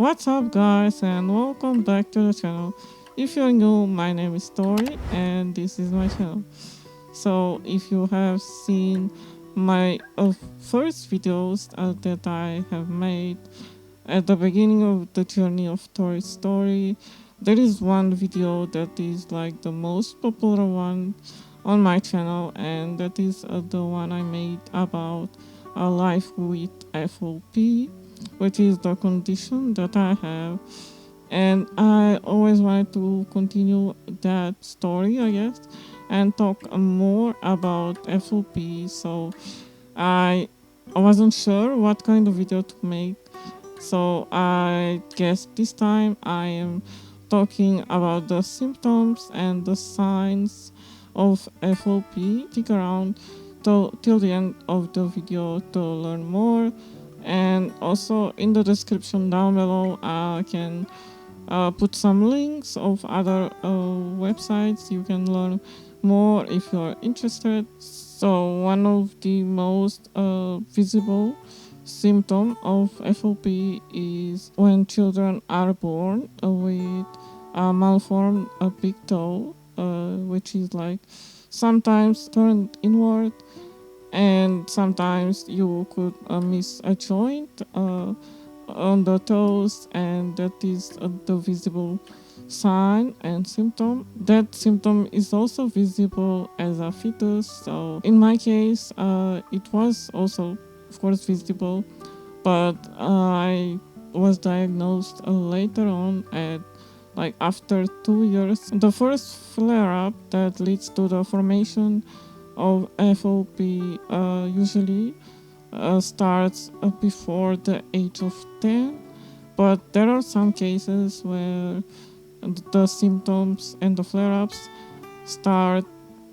What's up, guys, and welcome back to the channel. If you're new, my name is Tori, and this is my channel. So, if you have seen my first videos that I have made at the beginning of the journey of Tori's story, there is one video that is like the most popular one on my channel, and that is the one I made about a life with FOP, which is the condition that I have. And I always wanted to continue that story, I guess, and talk more about FOP. So I wasn't sure what kind of video to make. So I guess this time I am talking about the symptoms and the signs of FOP. Stick around till the end of the video to learn more. And also in the description down below, I can put some links of other websites you can learn more if you're interested. So one of the most visible symptom of FOP is when children are born with a malformed big toe, which is like sometimes turned inward, and sometimes you could miss a joint on the toes, and that is the visible sign and symptom. That symptom is also visible as a fetus. So in my case, it was also, of course, visible, but I was diagnosed later on at like after 2 years. The first flare up that leads to the formation of FOP usually starts before the age of 10, but there are some cases where the symptoms and the flare-ups start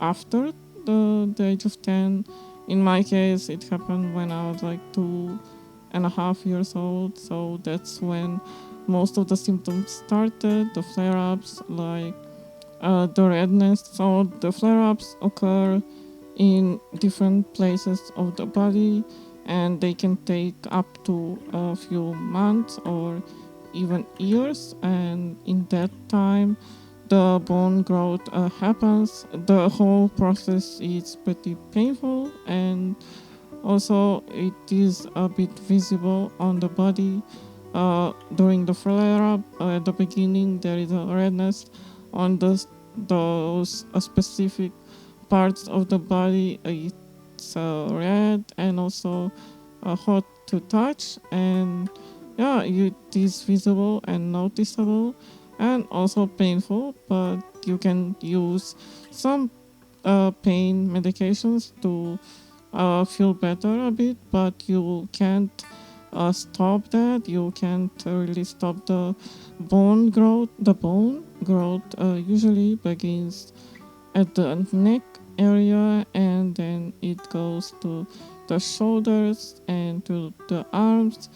after the age of 10. In my case, it happened when I was like 2.5 years old, so that's when most of the symptoms started, the flare-ups, like the redness. So the flare-ups occur in different places of the body, and they can take up to a few months or even years, and in that time the bone growth happens. The whole process is pretty painful, and also it is a bit visible on the body during the flare up. At the beginning there is a redness on those specific parts of the body. It's red and also hot to touch, and yeah, it is visible and noticeable and also painful, but you can use some pain medications to feel better a bit, but you can't stop that. You can't really stop the bone growth. The bone growth usually begins at the neck area, and then it goes to the shoulders and to the arms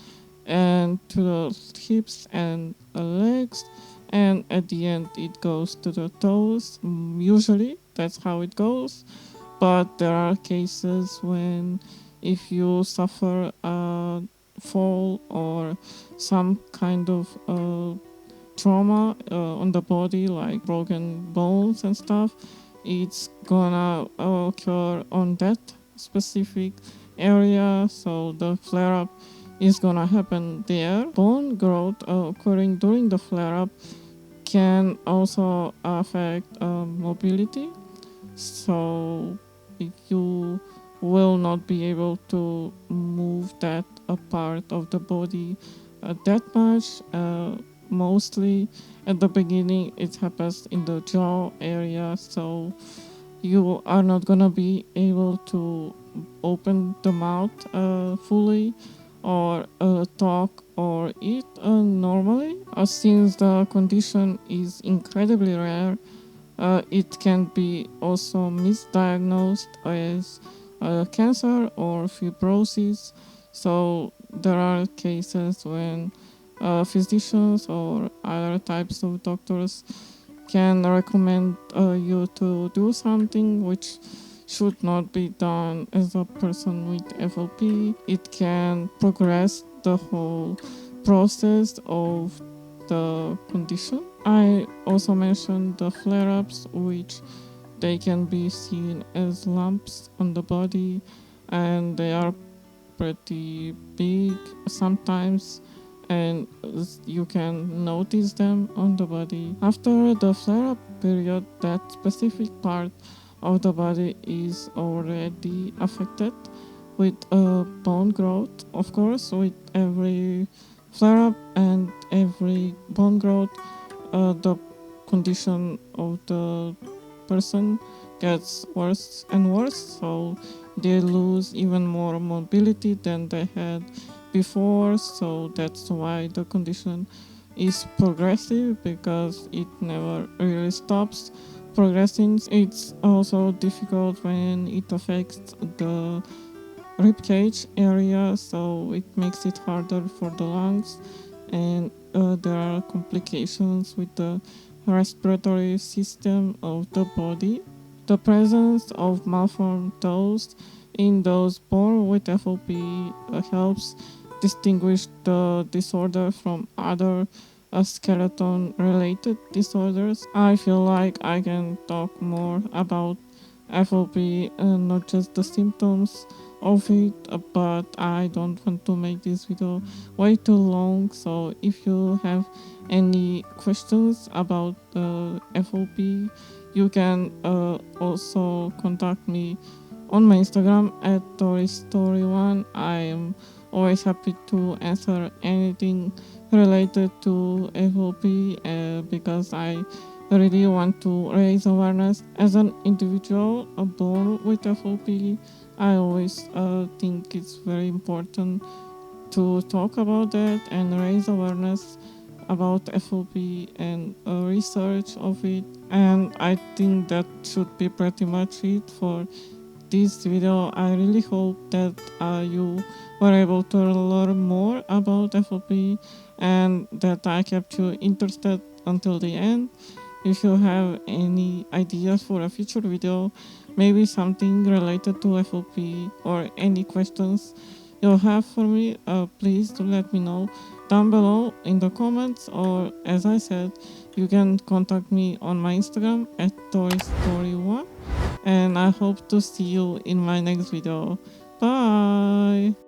and to the hips and the legs, and at the end it goes to the toes. Usually that's how it goes, but there are cases when if you suffer a fall or some kind of trauma on the body, like broken bones and stuff, it's gonna occur on that specific area, so the flare up is gonna happen there. Bone growth occurring during the flare up can also affect mobility, so you will not be able to move that part of the body that much. Mostly at the beginning it happens in the jaw area, so you are not gonna be able to open the mouth fully or talk or eat normally. Since the condition is incredibly rare, it can be also misdiagnosed as cancer or fibrosis. So there are cases when physicians or other types of doctors can recommend you to do something which should not be done as a person with FOP. It can progress the whole process of the condition. I also mentioned the flare ups, which they can be seen as lumps on the body, and they are pretty big sometimes, and you can notice them on the body. After the flare up period, that specific part of the body is already affected with bone growth. Of course, with every flare up and every bone growth, the condition of the person gets worse and worse, so they lose even more mobility than they had before. So that's why the condition is progressive, because it never really stops progressing. It's also difficult when it affects the rib cage area, so it makes it harder for the lungs, and there are complications with the respiratory system of the body. The presence of malformed toes in those born with FOP helps distinguish the disorder from other skeleton related disorders. I feel like I can talk more about FOP, not just the symptoms of it, but I don't want to make this video way too long. So if you have any questions about the FOP, you can also contact me on my Instagram at ToriStory1. I am always happy to answer anything related to FOP, because I really want to raise awareness. As an individual born with FOP, I always think it's very important to talk about that and raise awareness about FOP and research of it. And I think that should be pretty much it for this video. I really hope that you were able to learn more about FOP and that I kept you interested until the end. If you have any ideas for a future video, maybe something related to FOP, or any questions you have for me, please do let me know down below in the comments, or as I said, you can contact me on my Instagram at ToriStory1, and I hope to see you in my next video. Bye!